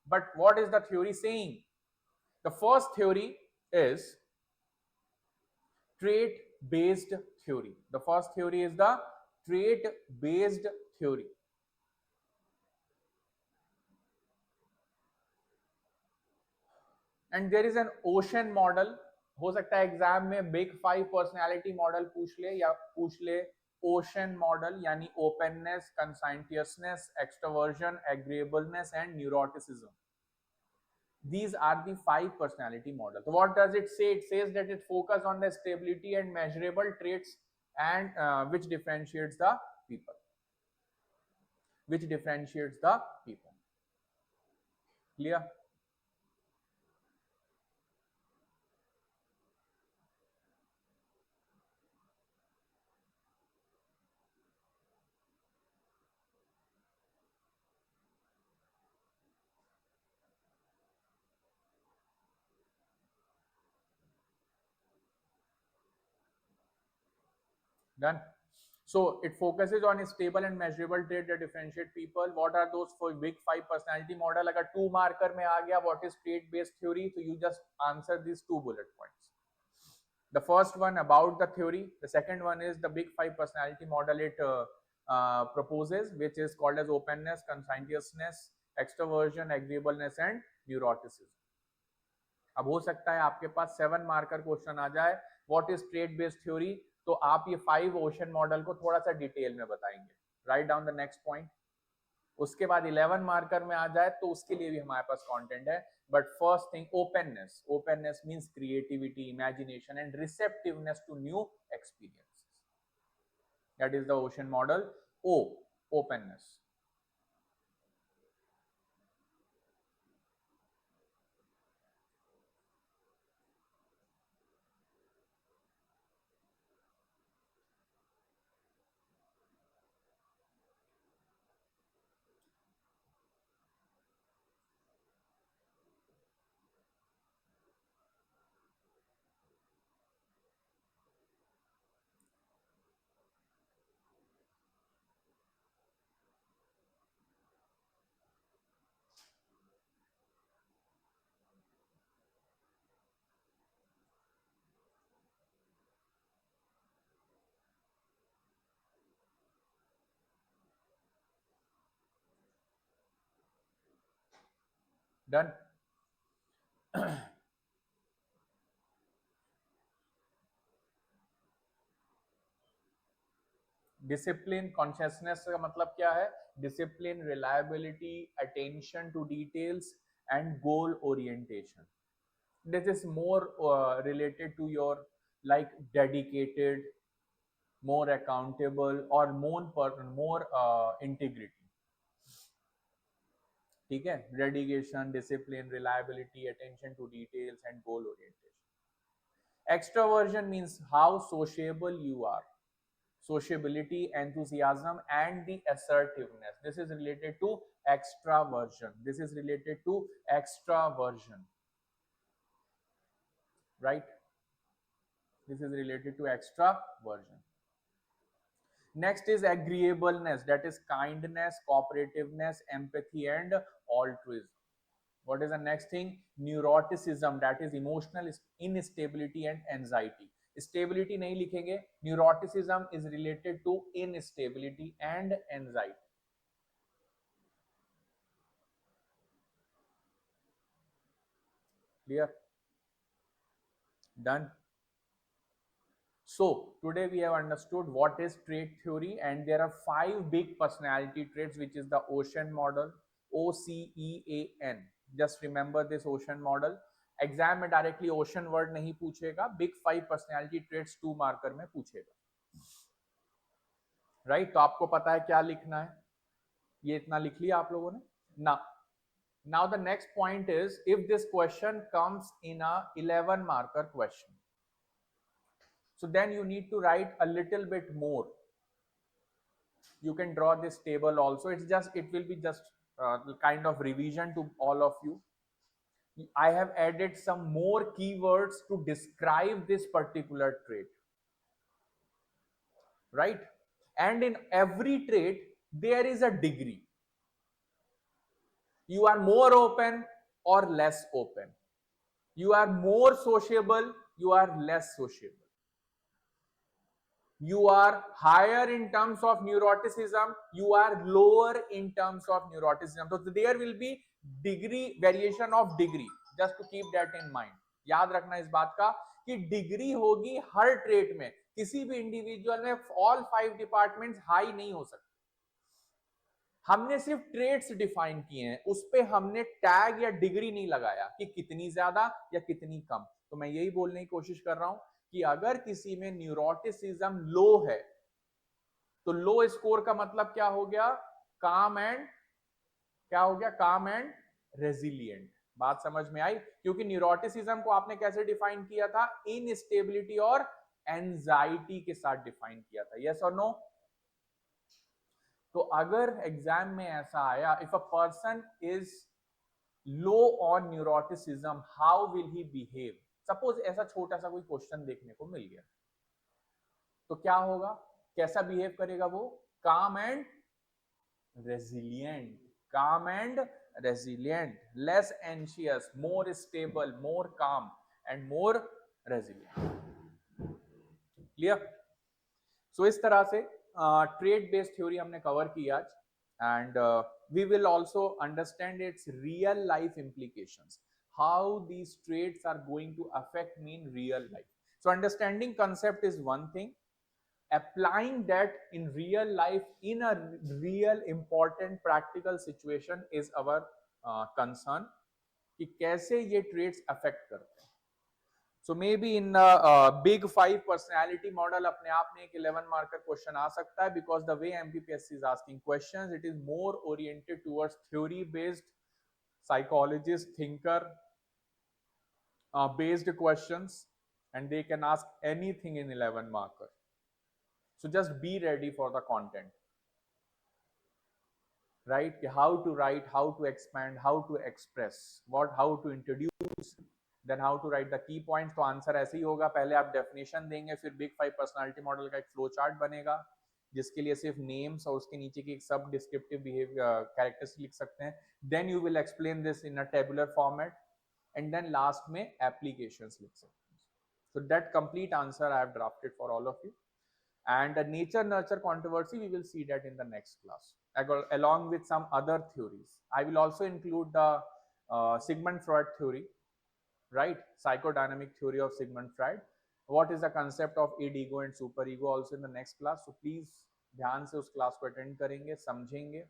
Speaker 1: but what is the theory saying? The first theory is trait based theory. The first theory is the trait based theory. And there is an ocean model. हो सकता है एग्जाम में बिग 5 पर्सनालिटी मॉडल पूछ ले, या पूछ ले ओशन मॉडल, यानी openness, conscientiousness, extraversion, agreeableness and neuroticism. These are the 5 personality models. So what does it say? It says that it focuses on the stability and measurable traits, and which differentiates the people. Which differentiates the people. Clear? Done. So it focuses on a stable and measurable trait that differentiate people. What are those for big 5 personality model? अगर 2 marker में आ गया what is trait based theory, so you just answer these 2 bullet points. The first one about the theory, the second one is the big 5 personality model. It proposes, which is called as openness, conscientiousness, extroversion, agreeableness and neuroticism. अब हो सकता है आपके पास 7 मार्कर क्वेश्चन आ जाए, what is trait based theory, तो आप ये 5 ओशन मॉडल को थोड़ा सा डिटेल में बताएंगे. Write down the next point. उसके बाद 11 मार्कर में आ जाए तो उसके लिए भी हमारे पास कंटेंट है. But first thing, openness. Openness means creativity, imagination and receptiveness to new experiences. That is the ocean model. O, openness. Done. Discipline consciousness का मतलब क्या है? Discipline, reliability, attention to details and goal orientation. This is more related to your like dedicated, more accountable or more integrity. ठीक है? Dedication, discipline, reliability, attention to details and goal orientation. Extroversion means how sociable you are. Sociability, enthusiasm and the assertiveness. This is related to extraversion. This is related to extraversion. Right? This is related to extraversion. Next is agreeableness. That is kindness, cooperativeness, empathy and altruism. What is the next thing? Neuroticism. That is emotional instability and anxiety. Stability नहीं लिखेंगे. Neuroticism is related to instability and anxiety. Clear? Done. So today we have understood what is trait theory, and there are 5 big personality traits, which is the ocean model. OCEAN. Just remember this ocean model. Exam में डायरेक्टली ओशन वर्ड नहीं पूछेगा, बिग 5 पर्सनैलिटी ट्रेट्स 2 मार्कर में पूछेगा. राइट? तो आपको पता है क्या लिखना है. ये इतना लिख लिया आप लोगों ने ना. Now the next point is, if this question comes in a 11 marker question, so then you need to write a little bit more. You can draw this table also. It will be just kind of revision to all of you. I have added some more keywords to describe this particular trait. Right? And in every trait, there is a degree. You are more open or less open. You are more sociable, you are less sociable. You are higher in terms of neuroticism, you are lower in terms of neuroticism. So there will be degree, variation of degree. Just to keep that in mind. याद रखना इस बात का कि डिग्री होगी हर ट्रेट में. किसी भी इंडिविजुअल में ऑल 5 डिपार्टमेंट्स हाई नहीं हो सकते. हमने सिर्फ ट्रेट्स डिफाइन किए हैं, उस पे हमने टैग या डिग्री नहीं लगाया कि कितनी ज्यादा या कितनी कम. तो मैं यही बोलने की कोशिश कर रहा हूं कि अगर किसी में न्यूरोटिसिज्म लो है, तो लो स्कोर का मतलब क्या हो गया? काम एंड क्या हो गया? काम एंड रेजिलिएंट. बात समझ में आई? क्योंकि न्यूरोटिसिज्म को आपने कैसे डिफाइन किया था? इनस्टेबिलिटी और एंजाइटी के साथ डिफाइन किया था. यस और नो? तो अगर एग्जाम में ऐसा आया, if a person is low on neuroticism, how will he behave? Suppose ऐसा छोटा सा कोई क्वेश्चन देखने को मिल गया, तो क्या होगा? कैसा बिहेव करेगा वो? Calm and resilient. Calm and resilient. Less anxious, more stable, more calm and more resilient. Clear? So इस तरह से ट्रेड बेस्ड थ्योरी हमने कवर की आज, and we will also understand its real life implications, how these traits are going to affect me in real life. So understanding concept is one thing, applying that in real life in a real important practical situation is our concern कि कैसे ये traits affect करते हैं. So maybe in big 5 personality model अपने आप में एक 11 marker question आ सकता है, because the way MPPSC is asking questions, it is more oriented towards theory based, psychologist, thinker based questions, and they can ask anything in 11 marker. So just be ready for the content, right? How to write, how to expand, how to express, what, how to introduce, then how to write the key points. तो आंसर ऐसे ही होगा, पहले आप डेफिनेशन देंगे, फिर बिग 5 पर्सनालिटी मॉडल का एक फ्लो चार्ट बनेगा जिसके लिए सिर्फ नेम्स और उसके नीचे की एक सब डिस्क्रिप्टिव बिहेवियर कैरेक्टर्स लिख सकते हैं. Then you will explain this in a tabular format, and then last में एप्लीकेशंस लिख सकते हैं. So that complete answer I have drafted for all of you. And the nature nurture controversy, we will see that in the next class along with some other theories. I will also include the Sigmund Freud theory, right? Psychodynamic theory of Sigmund Freud. What is the concept of id, ego and super ego also in the next class. So please ध्यान से उस क्लास को अटेंड करेंगे, समझेंगे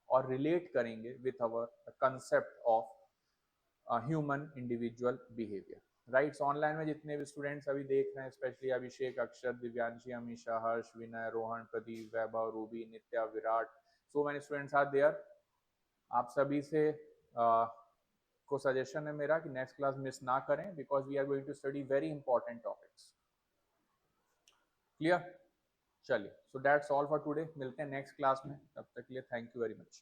Speaker 1: और रिलेट करेंगे with our concept of human individual behaviour. Right, online में जितने भी स्टूडेंट्स अभी देख रहे हैं, specially Abhishek, Akshar, Divyanshi, Amisha, Harsh, Vinay, Rohan, Pradeep, Vaibhav, Ruby, Nitya, Virat, so many students are there. आप सभी से को सजेशन है मेरा कि नेक्स्ट क्लास मिस ना करें, because we are going to study very important topics. Clear? चलिए, so that's all for today. मिलते हैं नेक्स्ट क्लास में, तब तक के लिए थैंक यू वेरी मच.